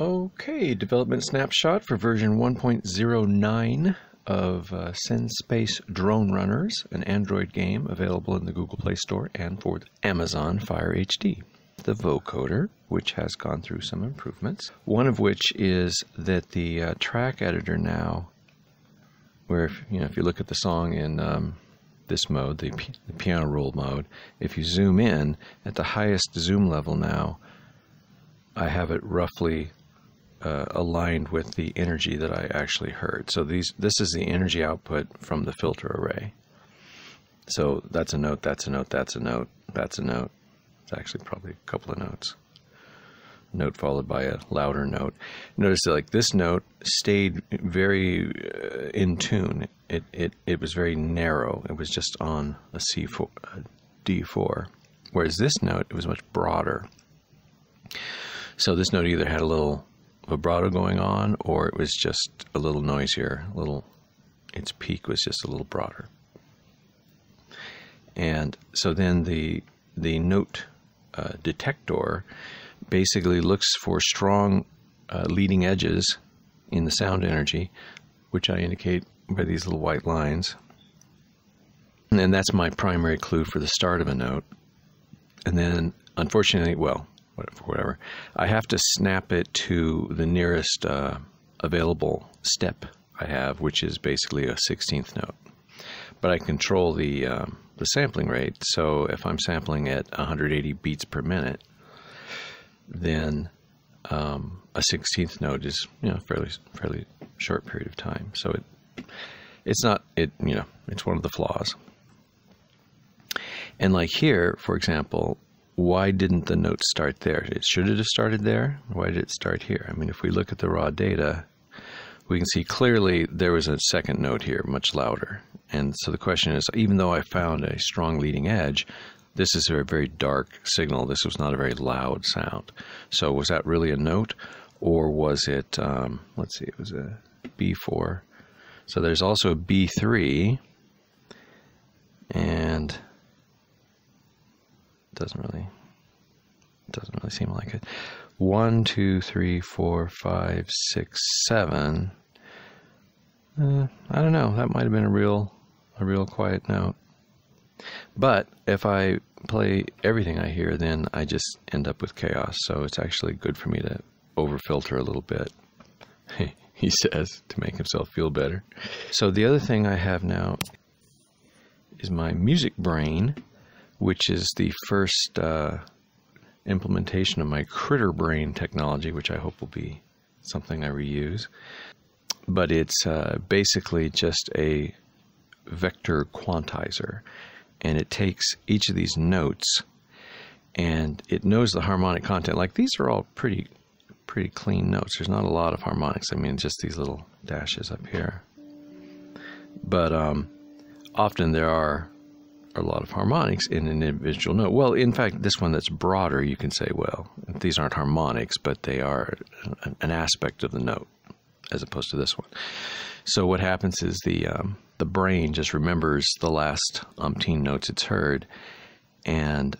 Okay, development snapshot for version 1.09 of synSpace Drone Runners, an Android game available in the Google Play Store and for Amazon Fire HD. The vocoder, which has gone through some improvements, one of which is that the track editor now, where if you look at the song in this mode, the piano roll mode, if you zoom in at the highest zoom level now, I have it roughly aligned with the energy that I actually heard. So this is the energy output from the filter array. So that's a note, that's a note, that's a note, that's a note. It's actually probably a couple of notes. Note followed by a louder note. Notice that like this note stayed very in tune. It was very narrow. It was just on a C4, a D4. Whereas this note, it was much broader. So this note either had a little vibrato going on, or it was just a little noisier. Its peak was just a little broader. And so then the note detector basically looks for strong leading edges in the sound energy, which I indicate by these little white lines. And that's my primary clue for the start of a note. And then, unfortunately, well, whatever, I have to snap it to the nearest available step I have, which is basically a 16th note. But I control the sampling rate, so if I'm sampling at 180 beats per minute, then a 16th note is fairly short period of time. So it's one of the flaws. And like here, for example, why didn't the note start there? Should it have started there? Why did it start here? I mean, if we look at the raw data, we can see clearly there was a second note here, much louder. And so the question is, even though I found a strong leading edge, this is a very dark signal. This was not a very loud sound. So was that really a note, or was it, let's see, it was a B4. So there's also a B3, and it doesn't really seem like it. 1, 2, 3, 4, 5, 6, 7. I don't know. That might have been a real quiet note. But if I play everything I hear, then I just end up with chaos. So it's actually good for me to overfilter a little bit, he says, to make himself feel better. So the other thing I have now is my MusicBrain, which is the first implementation of my CritterBrain technology, which I hope will be something I reuse. But it's basically just a vector quantizer, and it takes each of these notes and it knows the harmonic content. Like, these are all pretty clean notes. There's not a lot of harmonics. I mean, just these little dashes up here. But often there are a lot of harmonics in an individual note. Well, in fact, this one that's broader, you can say, well, these aren't harmonics, but they are an aspect of the note, as opposed to this one. So what happens is the brain just remembers the last umpteen notes it's heard, and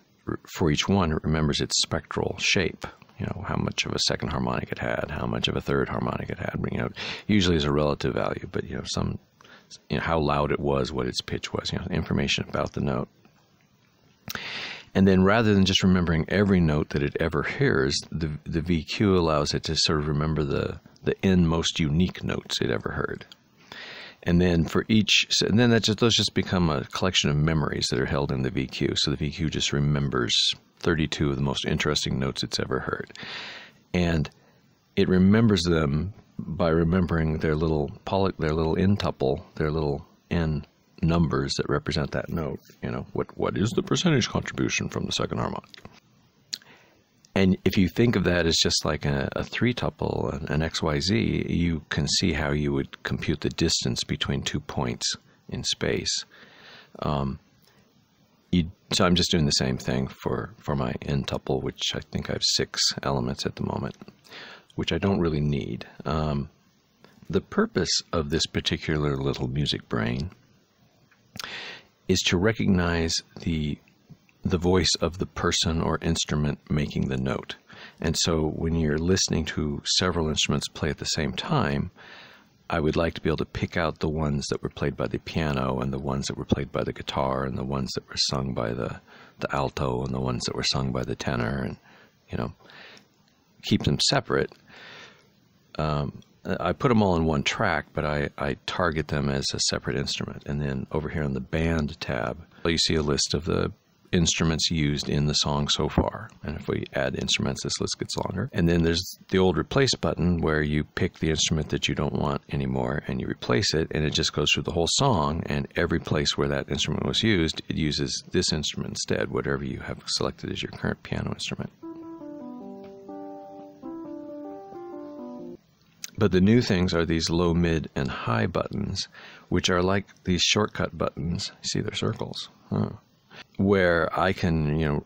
for each one, it remembers its spectral shape. You know, how much of a second harmonic it had, how much of a third harmonic it had. You know, usually is a relative value, but how loud it was, what its pitch was, information about the note. And then rather than just remembering every note that it ever hears, the VQ allows it to sort of remember the N most unique notes it ever heard. And then those just become a collection of memories that are held in the VQ. So the VQ just remembers 32 of the most interesting notes it's ever heard. And it remembers them by remembering their little N tuple, their little N numbers that represent that note. What is the percentage contribution from the second harmonic? And if you think of that as just like a 3 tuple, an XYZ, you can see how you would compute the distance between 2 points in space. So I'm just doing the same thing for my N tuple, which I think I have 6 elements at the moment, which I don't really need. The purpose of this particular little MusicBrain is to recognize the voice of the person or instrument making the note. And so when you're listening to several instruments play at the same time, I would like to be able to pick out the ones that were played by the piano and the ones that were played by the guitar and the ones that were sung by the alto and the ones that were sung by the tenor, and, you know, keep them separate. I put them all in one track, but I target them as a separate instrument. And then over here on the band tab, you see a list of the instruments used in the song so far. And if we add instruments, this list gets longer. And then there's the old replace button where you pick the instrument that you don't want anymore and you replace it, and it just goes through the whole song, and every place where that instrument was used, it uses this instrument instead, whatever you have selected as your current piano instrument. But the new things are these low, mid, and high buttons, which are like these shortcut buttons. See, they're circles. Where I can, you know,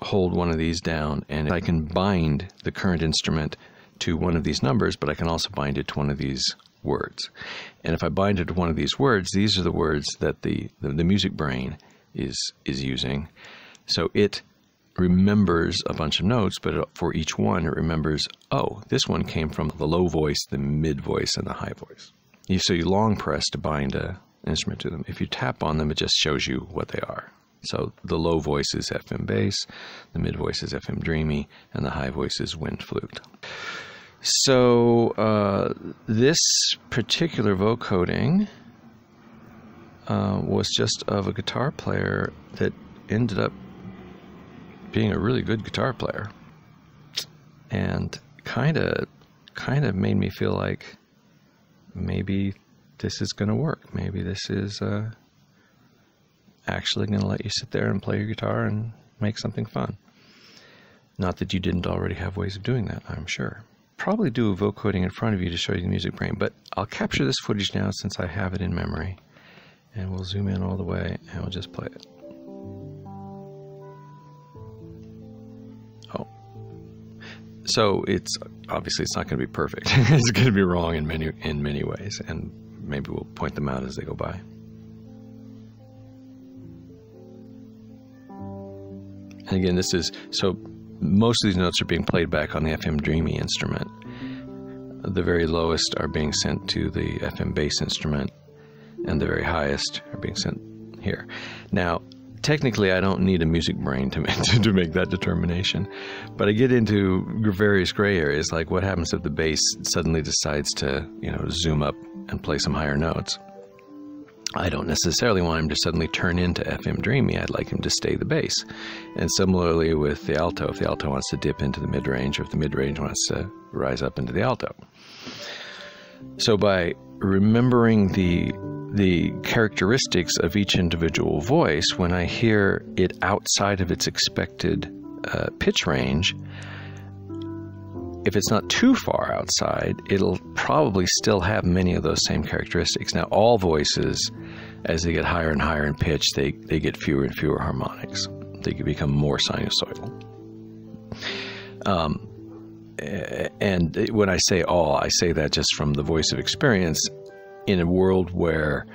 hold one of these down, and I can bind the current instrument to one of these numbers, but I can also bind it to one of these words. And if I bind it to one of these words, these are the words that the music brain is using. So it remembers a bunch of notes, but for each one it remembers, oh, this one came from the low voice, the mid voice, and the high voice. So you long press to bind an instrument to them. If you tap on them, it just shows you what they are. So the low voice is FM bass, the mid voice is FM dreamy, and the high voice is wind flute. So this particular vocoding was just of a guitar player that ended up being a really good guitar player, and kind of made me feel like maybe this is going to work. Maybe this is actually going to let you sit there and play your guitar and make something fun. Not that you didn't already have ways of doing that, I'm sure. Probably do a vocoding in front of you to show you the music brain, but I'll capture this footage now since I have it in memory, and we'll zoom in all the way and we'll just play it. Oh. So it's obviously it's not going to be perfect. It's going to be wrong in many ways, and maybe we'll point them out as they go by. And again, this is, so most of these notes are being played back on the FM Dreamy instrument. The very lowest are being sent to the FM bass instrument, and the very highest are being sent here. Now, technically, I don't need a music brain to make that determination, but I get into various gray areas, like what happens if the bass suddenly decides to, you know, zoom up and play some higher notes. I don't necessarily want him to suddenly turn into FM Dreamy. I'd like him to stay the bass. And similarly with the alto, if the alto wants to dip into the mid-range, or if the mid-range wants to rise up into the alto. So by remembering the characteristics of each individual voice, when I hear it outside of its expected pitch range, if it's not too far outside, it'll probably still have many of those same characteristics. Now, all voices, as they get higher and higher in pitch, they get fewer and fewer harmonics. They can become more sinusoidal. And when I say all, I say that just from the voice of experience in a world where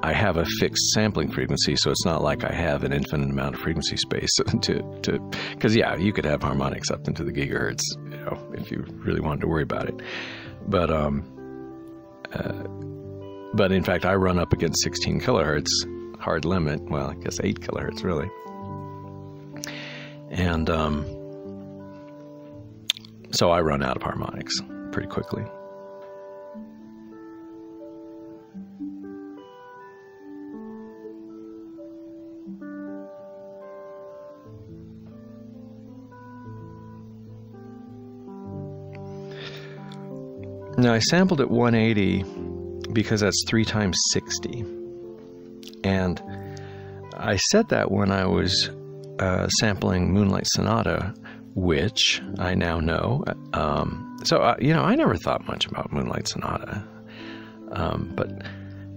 I have a fixed sampling frequency, so it's not like I have an infinite amount of frequency space because yeah, you could have harmonics up into the gigahertz, you know, if you really wanted to worry about it. But in fact, I run up against 16 kilohertz hard limit. Well, I guess 8 kilohertz really, and so I run out of harmonics pretty quickly. Now, I sampled at 180 because that's 3 times 60. And I said that when I was sampling Moonlight Sonata, which I now know. You know, I never thought much about Moonlight Sonata. But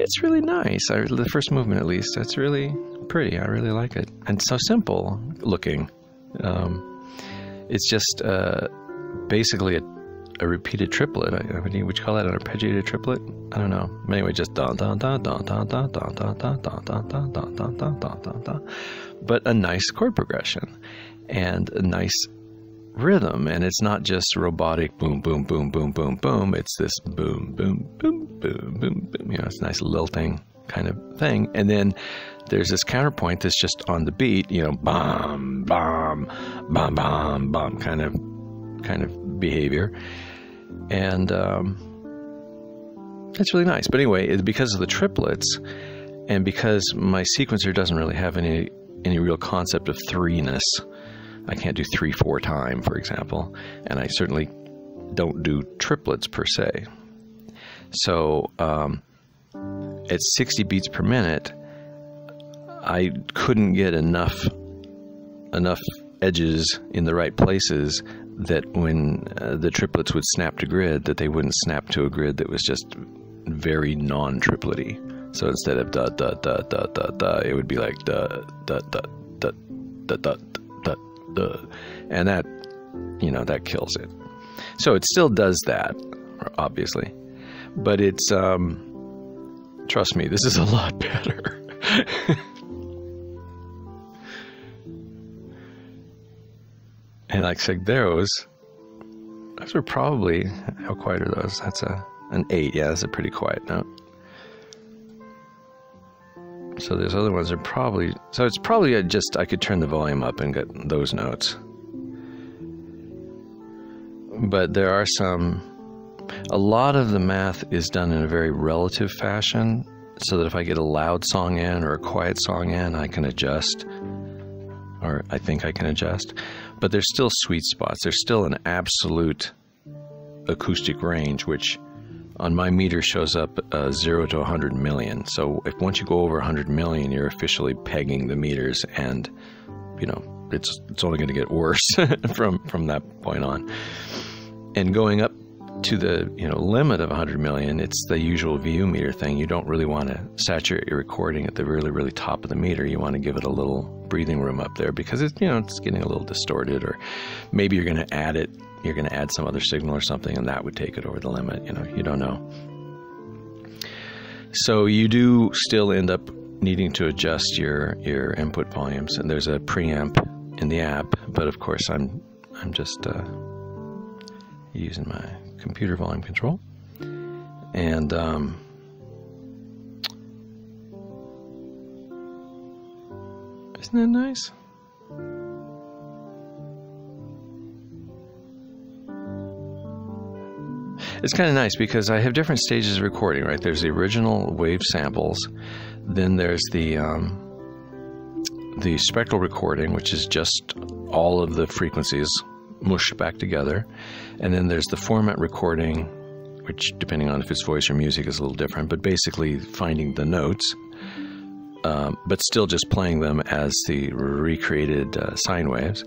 it's really nice. The first movement, at least, that's really pretty. I really like it. And so simple looking. It's just basically a repeated triplet. Would you call that an arpeggiated triplet? I don't know. Anyway, just dun dun dun dun dun dun dun dun dun dun dun dun dun dun dun dun dun. But a nice chord progression and a nice rhythm, and it's not just robotic boom, boom, boom, boom, boom, boom. It's this boom, boom, boom, boom, boom, boom. You know, it's a nice lilting kind of thing. And then there's this counterpoint that's just on the beat, you know, bam, bam, bam, bam, bam, kind of behavior. And it's really nice. But anyway, it's because of the triplets, and because my sequencer doesn't really have any real concept of threeness. I can't do 3/4 time, for example, and I certainly don't do triplets per se. So at 60 beats per minute, I couldn't get enough edges in the right places that when the triplets would snap to grid, that they wouldn't snap to a grid that was just very non-triplety. So instead of da da da da da da, it would be like da da da da da da da da, and that, you know, that kills it. So it still does that, obviously, but it's trust me, this is a lot better. And like I said, those are probably, how quiet are those? That's an 8. Yeah, that's a pretty quiet note. So those other ones are probably, so it's probably just, I could turn the volume up and get those notes. But there are a lot of the math is done in a very relative fashion, so that if I get a loud song in or a quiet song in, I can adjust, or I think I can adjust. But there's still sweet spots. There's still an absolute acoustic range, which on my meter shows up 0 to 100 million. So if once you go over 100 million, you're officially pegging the meters, and you know it's only going to get worse from that point on. And going up to the limit of 100 million, it's the usual VU meter thing. You don't really want to saturate your recording at the really, really top of the meter. You want to give it a little breathing room up there, because it's it's getting a little distorted, or maybe you're going to add it. You're going to add some other signal or something, and that would take it over the limit. You don't know. So you do still end up needing to adjust your input volumes, and there's a preamp in the app. But of course, I'm just using my computer volume control, and isn't that nice? It's kind of nice because I have different stages of recording, right? There's the original wave samples, then there's the spectral recording, which is just all of the frequencies mushed back together, and then there's the format recording, which depending on if it's voice or music is a little different, but basically finding the notes, but still just playing them as the recreated sine waves.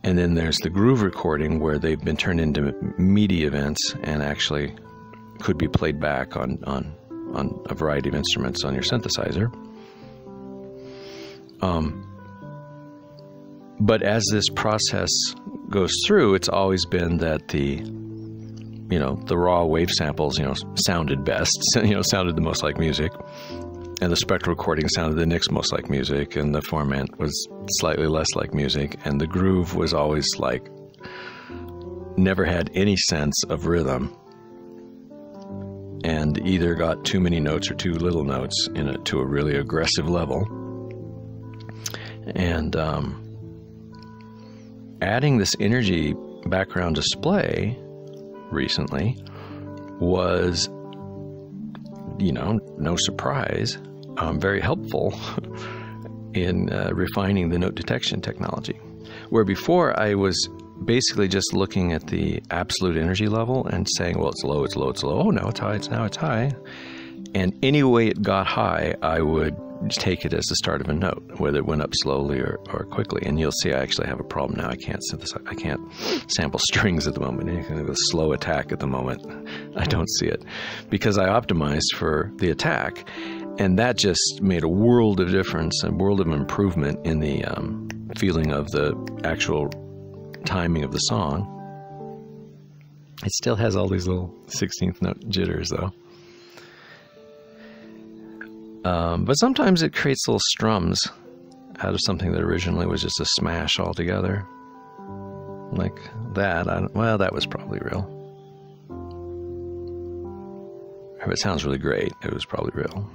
And then there's the groove recording, where they've been turned into MIDI events and actually could be played back on a variety of instruments on your synthesizer. But as this process goes through, it's always been that the raw wave samples, sounded best, sounded the most like music, and the spectral recording sounded the next most like music, and the format was slightly less like music, and the groove was always like, never had any sense of rhythm, and either got too many notes or too little notes in it to a really aggressive level. And adding this energy background display recently was, no surprise, very helpful in refining the note detection technology. Where before I was basically just looking at the absolute energy level and saying, well, it's low, it's low, it's low. Oh, no, it's high, now it's high. And any way it got high, I would take it as the start of a note, whether it went up slowly or quickly. And you'll see I actually have a problem now. I can't synthesize, I can't sample strings at the moment. Any kind of a slow attack at the moment, I don't see it, because I optimized for the attack, and that just made a world of difference, a world of improvement in the feeling of the actual timing of the song. It still has all these little 16th note jitters, though. But sometimes it creates little strums out of something that originally was just a smash altogether. like that. Well, that was probably real. If it sounds really great, it was probably real.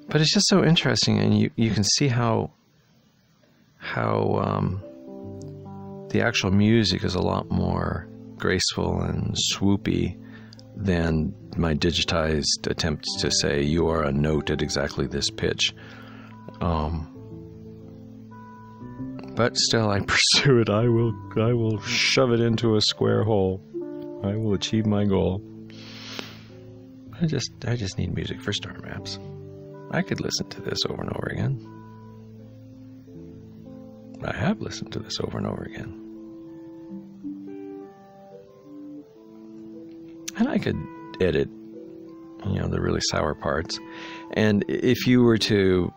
But it's just so interesting, and you can see how the actual music is a lot more graceful and swoopy than my digitized attempts to say you are a note at exactly this pitch. But still, I pursue it. I will shove it into a square hole. I will achieve my goal. I just need music for star maps. I could listen to this over and over again. I have listened to this over and over again. And I could edit, the really sour parts. And if you were to,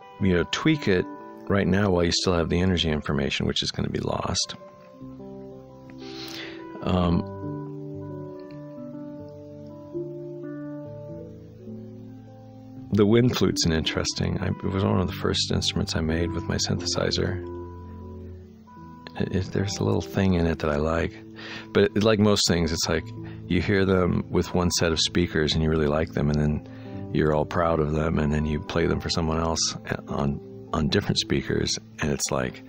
tweak it right now while you still have the energy information, which is going to be lost, the wind flute's an interesting. It was one of the first instruments I made with my synthesizer. There's a little thing in it that I like, but like most things, it's like you hear them with one set of speakers and you really like them, and then you're all proud of them, and then you play them for someone else on different speakers, and it's like,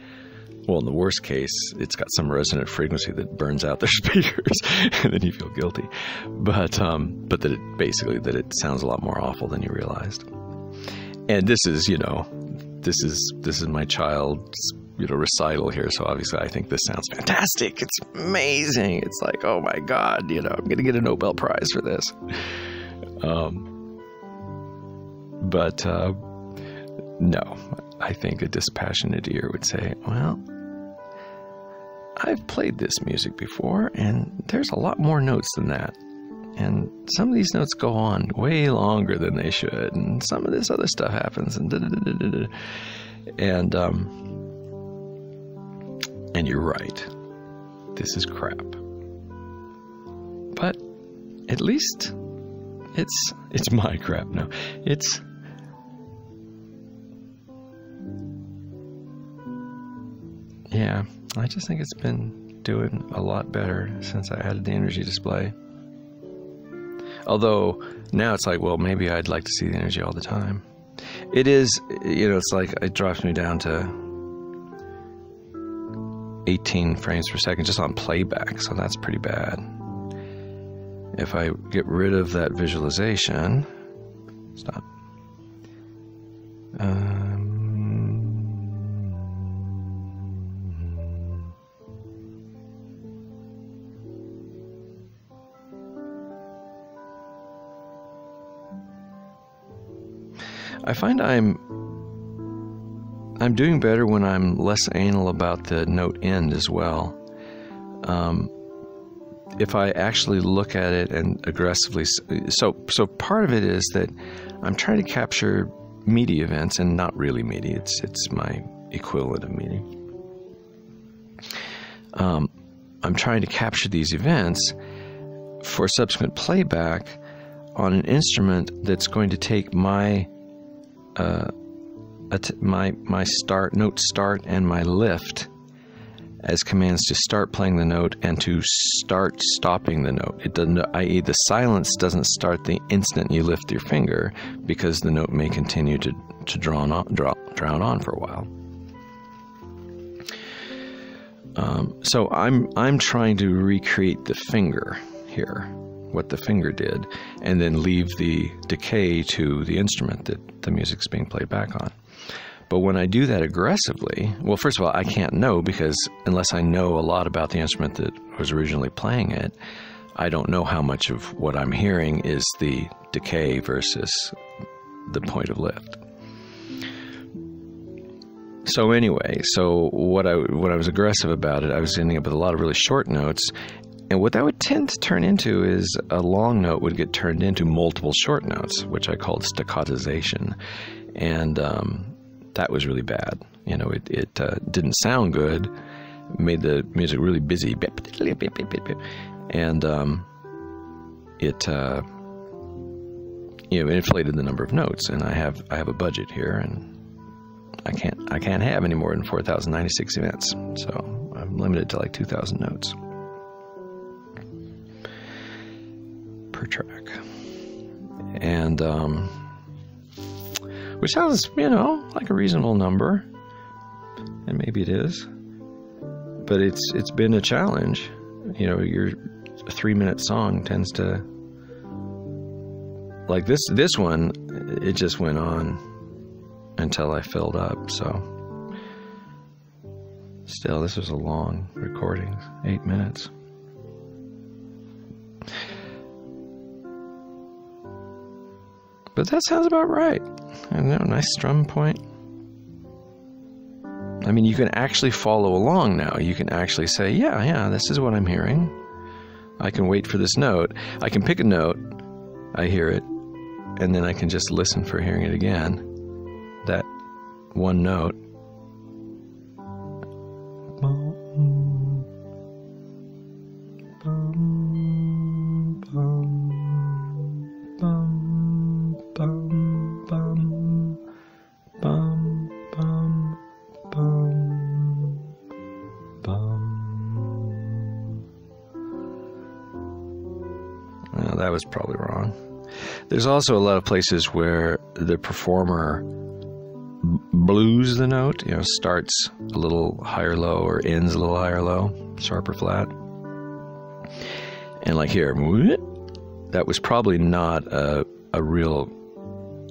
well, in the worst case, it's got some resonant frequency that burns out their speakers, and then you feel guilty. But that it sounds a lot more awful than you realized. And this is my child's recital here, so obviously I think this sounds fantastic. It's amazing. It's like, oh my God, I'm gonna get a Nobel Prize for this. But no, I think a dispassionate ear would say, well, I've played this music before, and there's a lot more notes than that. And some of these notes go on way longer than they should, and some of this other stuff happens, and and you're right. This is crap. But at least it's my crap now. Yeah, I just think it's been doing a lot better since I added the energy display. Although now it's like, well, maybe I'd like to see the energy all the time. It is, it's like it drops me down to 18 frames per second just on playback, so that's pretty bad. If I get rid of that visualization, stop. I find I'm doing better when I'm less anal about the note end as well. If I actually look at it and aggressively, so part of it is that I'm trying to capture MIDI events, and not really MIDI. It's my equivalent of MIDI. I'm trying to capture these events for subsequent playback on an instrument that's going to take my note start and my lift as commands to start playing the note and to start stopping the note. It doesn't, i.e. the silence doesn't start the instant you lift your finger, because the note may continue to drown on for a while. So I'm trying to recreate the finger here, what the finger did, and then leave the decay to the instrument that the music's being played back on. But when I do that aggressively, well, first of all, I can't know, because unless I know a lot about the instrument that was originally playing it, I don't know how much of what I'm hearing is the decay versus the point of lift. So anyway, when I was aggressive about it, I was ending up with a lot of really short notes. And what that would tend to turn into is a long note would get turned into multiple short notes, which I called staccatization. And that was really bad. It didn't sound good, made the music really busy, and it inflated the number of notes. And I have a budget here, and I can't have any more than 4,096 events, so I'm limited to like 2,000 notes per track. And which sounds, like a reasonable number, and maybe it is, but it's been a challenge. Your 3-minute song tends to, like this one, it just went on until I filled up. So still, this was a long recording, 8 minutes. But that sounds about right. Nice strum point. I mean, you can actually follow along now. You can actually say, yeah, this is what I'm hearing. I can wait for this note. I can pick a note, I hear it, and then I can just listen for hearing it again. That one note. That was probably wrong. There's also a lot of places where the performer blues the note, starts a little higher low or ends a little higher low, sharp or flat. And like here, that was probably not a real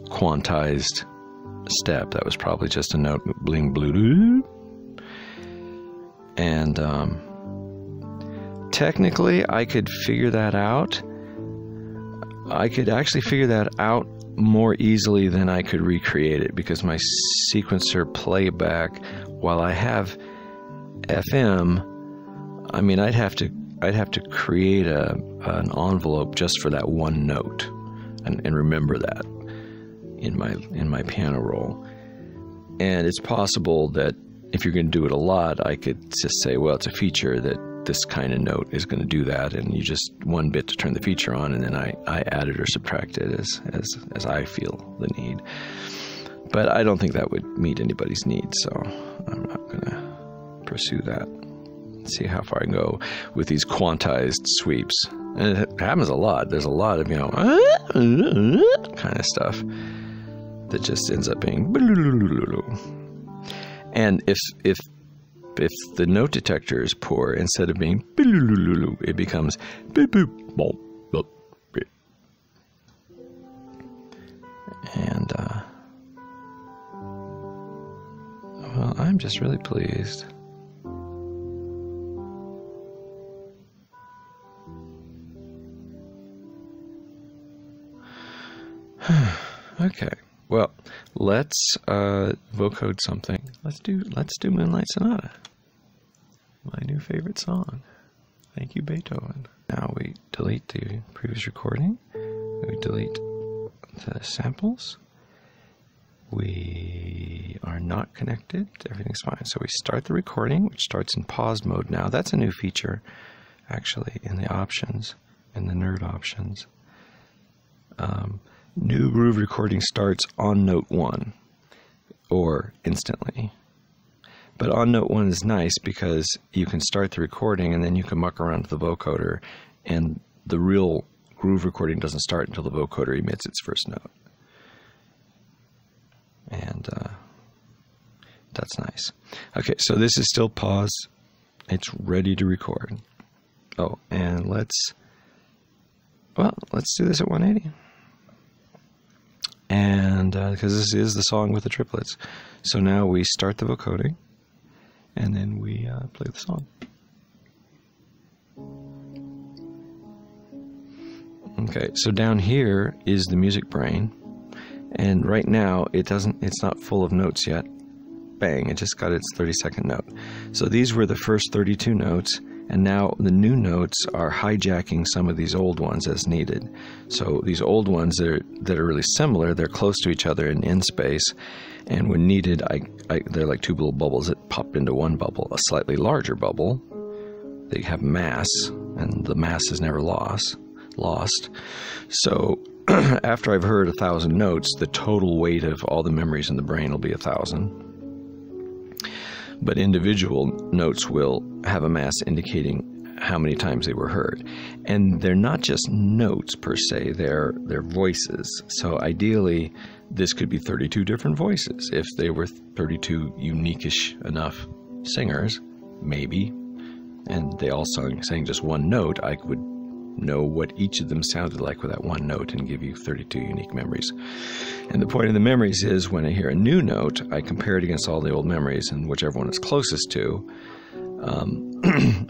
quantized step. That was probably just a note bling blue. And technically I could figure that out. I could actually figure that out more easily than I could recreate it, because my sequencer playback, while I have FM, I mean, I'd have to create an envelope just for that one note, and remember that in my piano roll. And it's possible that if you're going to do it a lot, I could just say, well, it's a feature that this kind of note is going to do that, and you just one bit to turn the feature on, and then I add it or subtract it as I feel the need. But I don't think that would meet anybody's needs, so I'm not going to pursue that. See how far I can go with these quantized sweeps. And it happens a lot. There's a lot of, kind of stuff that just ends up being. And if the note detector is poor, instead of being it becomes and well, I'm just really pleased. Okay, well, let's vocode something. Let's do Moonlight Sonata, my new favorite song. Thank you, Beethoven. Now we delete the previous recording. We delete the samples. We are not connected. Everything's fine. So we start the recording, which starts in paused mode now. That's a new feature, actually, in the options, in the nerd options. New groove recording starts on note 1 or instantly. But on note 1 is nice because you can start the recording and then you can muck around with the vocoder, and the real groove recording doesn't start until the vocoder emits its first note. And that's nice. Okay, so this is still paused. It's ready to record. Oh, and let's do this at 180. And because this is the song with the triplets. So now we start the vocoding, and then we play the song. Okay, so down here is the music brain, and right now it's not full of notes yet. Bang, it just got its 30-second note. So these were the first 32 notes, and now the new notes are hijacking some of these old ones as needed. So these old ones that are really similar, they're close to each other in enSpace, and when needed, they're like two little bubbles that pop into one bubble, a slightly larger bubble. They have mass, and the mass is never lost. So after I've heard 1,000 notes, the total weight of all the memories in the brain will be 1,000. but individual notes will have a mass indicating how many times they were heard. And they're not just notes per se, they're voices. So ideally, this could be 32 different voices. If they were 32 unique-ish enough singers, maybe, and they all sang just one note, I would know what each of them sounded like with that one note and give you 32 unique memories. And the point of the memories is when I hear a new note, I compare it against all the old memories, and whichever one it's closest to,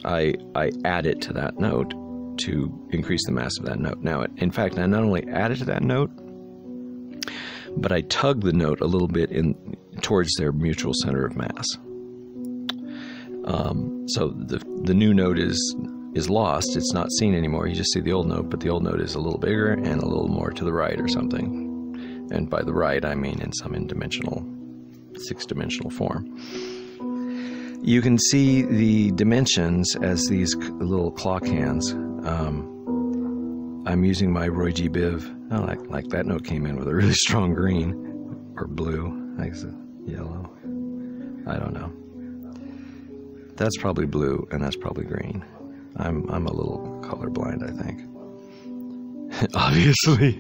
I add it to that note to increase the mass of that note. Now, in fact, I not only add it to that note, but I tug the note a little bit towards their mutual center of mass. So the new note is lost. It's not seen anymore. You just see the old note, but the old note is a little bigger and a little more to the right or something. And by the right, I mean in some six-dimensional form. You can see the dimensions as these little clock hands. I'm using my Roy G. Biv. Oh, like that note came in with a really strong green or blue. I guess yellow. I don't know. That's probably blue and that's probably green. I'm a little colorblind, I think. Obviously.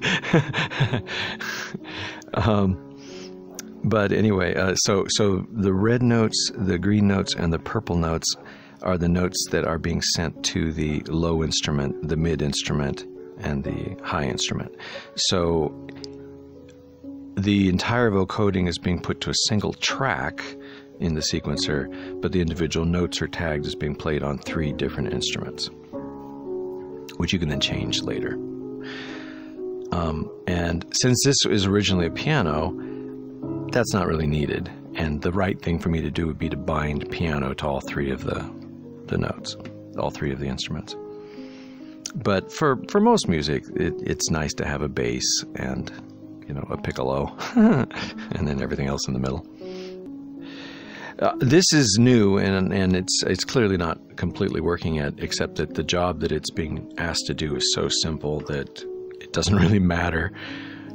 But anyway, so the red notes, the green notes, and the purple notes are the notes that are being sent to the low instrument, the mid instrument, and the high instrument. So the entire vocoding is being put to a single track in the sequencer, but the individual notes are tagged as being played on 3 different instruments, which you can then change later. And since this is originally a piano, that's not really needed. And the right thing for me to do would be to bind piano to all 3 of the notes, all 3 of the instruments. But for most music, it's nice to have a bass and, a piccolo, and then everything else in the middle. This is new, and it's clearly not completely working yet, except that the job that it's being asked to do is so simple that it doesn't really matter.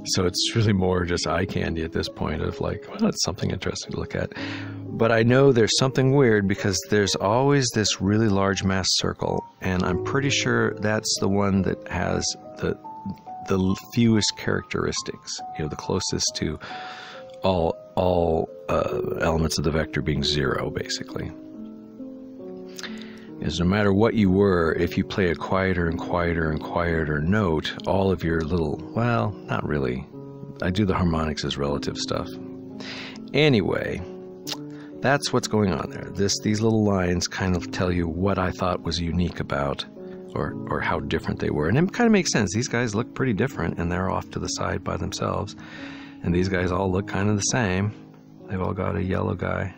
So it's really more just eye candy at this point of like, well, it's something interesting to look at. But I know there's something weird because there's always this really large mass circle, and I'm pretty sure that's the one that has the fewest characteristics, the closest to all elements of the vector being 0, basically. Because no matter what you were, if you play a quieter and quieter and quieter note, all of your little, well, not really. I do the harmonics as relative stuff. Anyway, that's what's going on there. These little lines kind of tell you what I thought was unique about, or how different they were. And it kind of makes sense. These guys look pretty different, and they're off to the side by themselves. And these guys all look kind of the same. They've all got a yellow guy.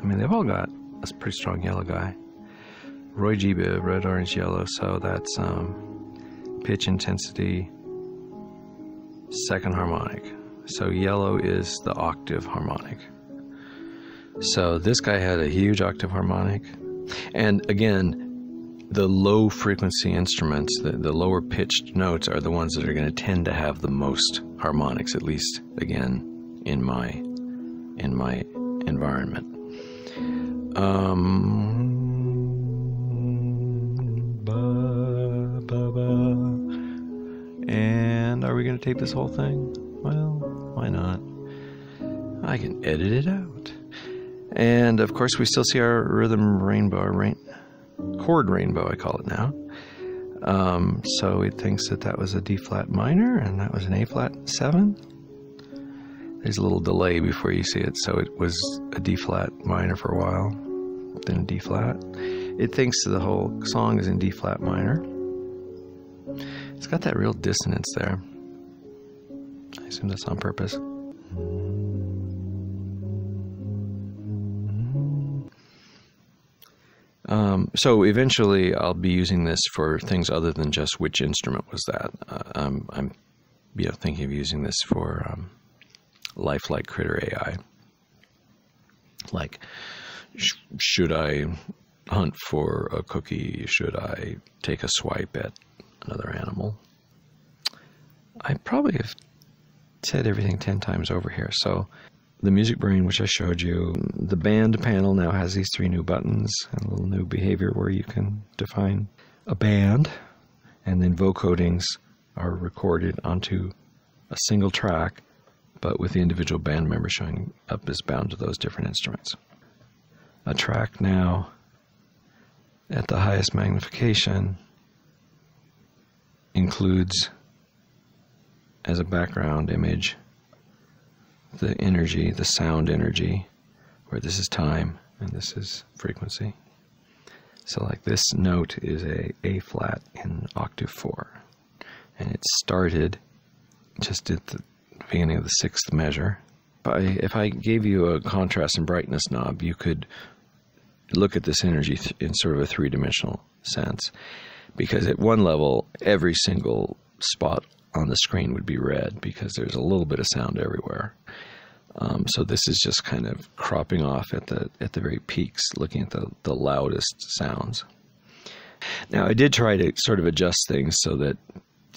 I mean, they've all got a pretty strong yellow guy. Roy G. Biv, red, orange, yellow. So that's pitch intensity, second harmonic. So yellow is the octave harmonic. So this guy had a huge octave harmonic. And again, the low frequency instruments, the lower pitched notes are the ones that are going to tend to have the most harmonics, at least, again, in my environment. And are we going to tape this whole thing? Well, why not? I can edit it out. And of course, we still see our rhythm rainbow, chord rainbow, I call it now. So it thinks that was a D flat minor, and that was an A flat 7. There's a little delay before you see it, so it was a D flat minor for a while, then a D flat. It thinks the whole song is in D flat minor. It's got that real dissonance there. I assume that's on purpose. So eventually I'll be using this for things other than just which instrument was that. I'm thinking of using this for lifelike critter AI. Like, should I hunt for a cookie? Should I take a swipe at another animal? I probably have said everything 10 times over here, so the MusicBrain, which I showed you. The band panel now has these 3 new buttons and a little new behavior where you can define a band, and then vocodings are recorded onto a single track, but with the individual band member showing up as bound to those different instruments. A track now at the highest magnification includes as a background image the energy, the sound energy, where this is time and this is frequency. So like this note is A flat in octave 4, and it started just at the beginning of the 6th measure. If I gave you a contrast and brightness knob, you could look at this energy in sort of a 3-dimensional sense, because at one level every single spot on the screen would be red because there's a little bit of sound everywhere. So this is just kind of cropping off at the very peaks, looking at the loudest sounds. Now I did try to sort of adjust things so that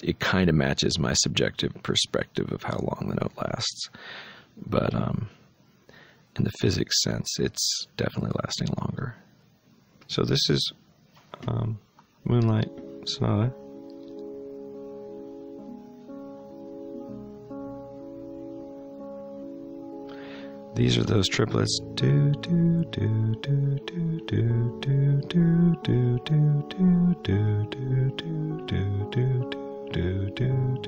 it kind of matches my subjective perspective of how long the note lasts, but in the physics sense, it's definitely lasting longer. So this is Moonlight Sonata. These are those triplets. Do do do do do do do do do do do do do do do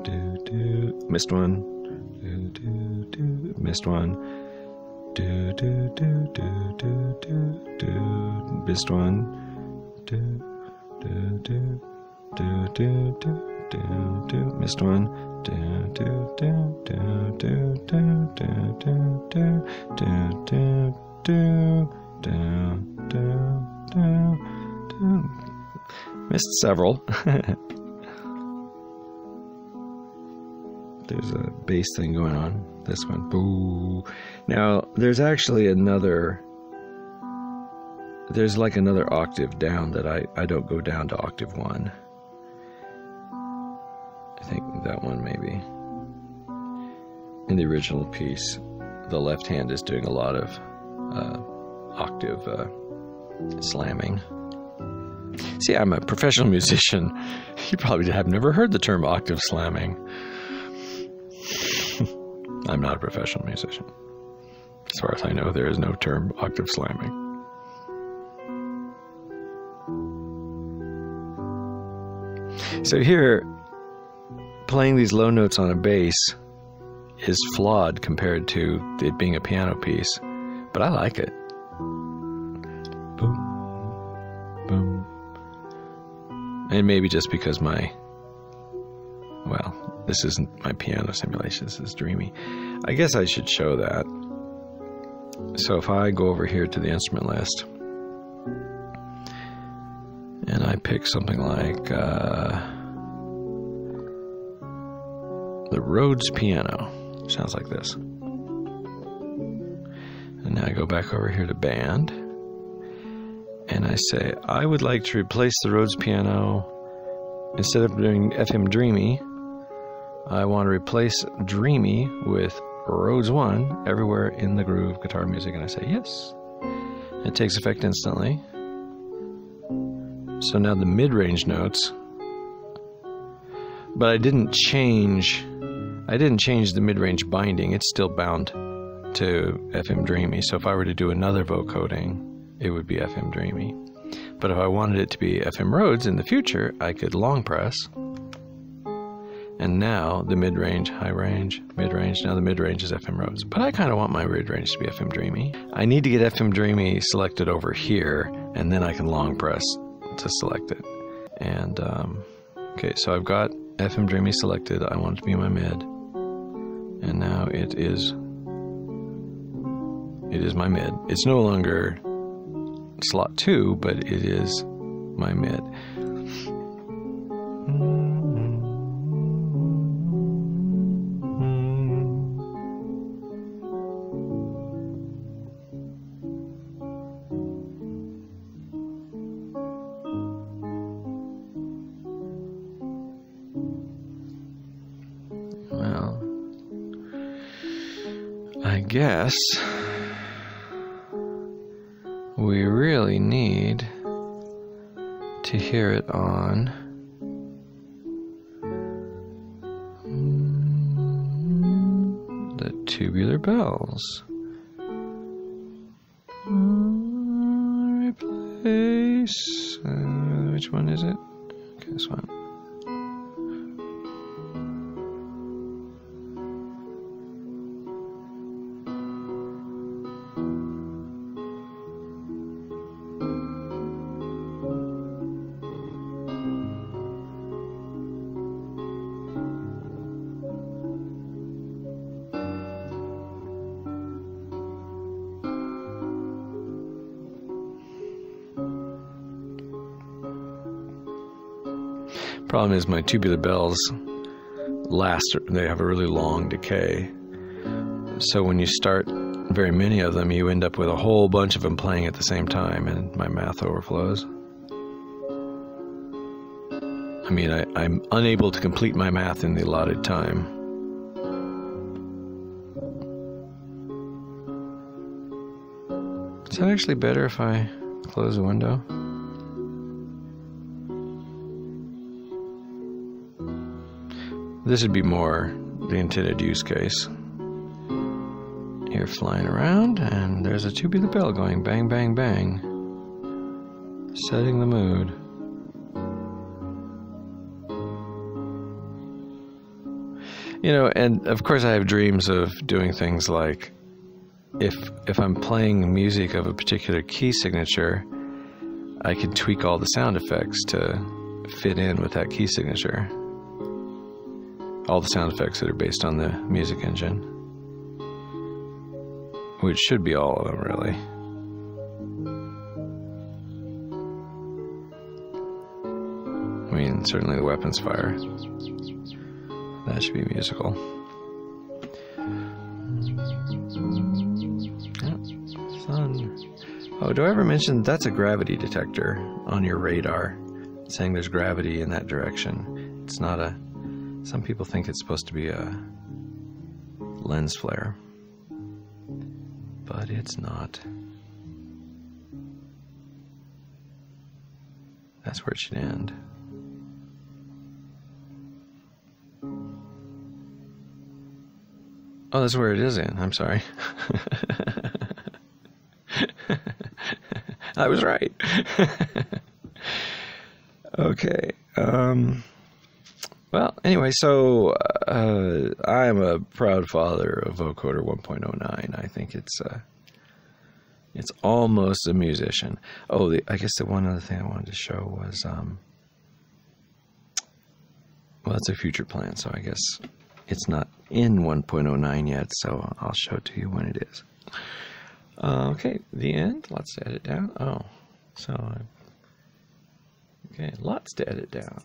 do do. Missed one. Do do do. Missed one. Do do do do do do do. Missed one. Do do do do do do do. Missed one. Do do do do do do do do do do do do do. Missed several. There's a bass thing going on. This one, boo. Now there's actually another. There's like another octave down that I don't go down to octave 1. I think that one maybe. In the original piece, the left hand is doing a lot of octave slamming. See, I'm a professional musician. You probably have never heard the term octave slamming. I'm not a professional musician. As far as I know, there is no term octave slamming. So here, playing these low notes on a bass is flawed compared to it being a piano piece, but I like it. Boom, boom. And maybe just because this isn't my piano simulation, this is dreamy. I guess I should show that. So if I go over here to the instrument list, and I pick something like the Rhodes piano. Sounds like this. And now I go back over here to band, and I say, I would like to replace the Rhodes piano. Instead of doing FM Dreamy, I want to replace Dreamy with Rhodes 1 everywhere in the groove guitar music. And I say, yes. It takes effect instantly. So now the mid-range notes, but I didn't change the mid-range binding. It's still bound to FM Dreamy. So if I were to do another vocoding, it would be FM Dreamy. But if I wanted it to be FM Rhodes in the future, I could long press. And now the mid-range, high range, mid-range, now the mid-range is FM Rhodes. But I kind of want my mid-range to be FM Dreamy. I need to get FM Dreamy selected over here, and then I can long press to select it. And okay, so I've got FM Dreamy selected. I want it to be my mid, and now it is my mid. It's no longer slot 2, but it is my mid. guess we really need to hear it on the tubular bells. Replace. Which one is it? Okay, this one. Problem is my tubular bells they have a really long decay. So when you start very many of them, you end up with a whole bunch of them playing at the same time, and my math overflows. I mean, I'm unable to complete my math in the allotted time. Is that actually better if I close the window? This would be more the intended use case. You're flying around, and there's a tubular bell going bang, bang, bang, setting the mood. You know, and of course I have dreams of doing things like, if I'm playing music of a particular key signature, I can tweak all the sound effects to fit in with that key signature. All the sound effects that are based on the music engine, which should be all of them, really. I mean, certainly the weapons fire. That should be musical. Yeah, sun. Oh, do I ever mention that's a gravity detector on your radar, saying there's gravity in that direction? It's not a... Some people think it's supposed to be a lens flare, but it's not. That's where it should end. Oh, that's where it is in. I'm sorry. I was right. Okay. Well, anyway, so I am a proud father of Vocoder 1.09. I think it's almost a musician. Oh, I guess the one other thing I wanted to show was, well, it's a future plan, so I guess it's not in 1.09 yet, so I'll show it to you when it is. Okay, the end. Lots to edit down. Oh, so, okay, lots to edit down.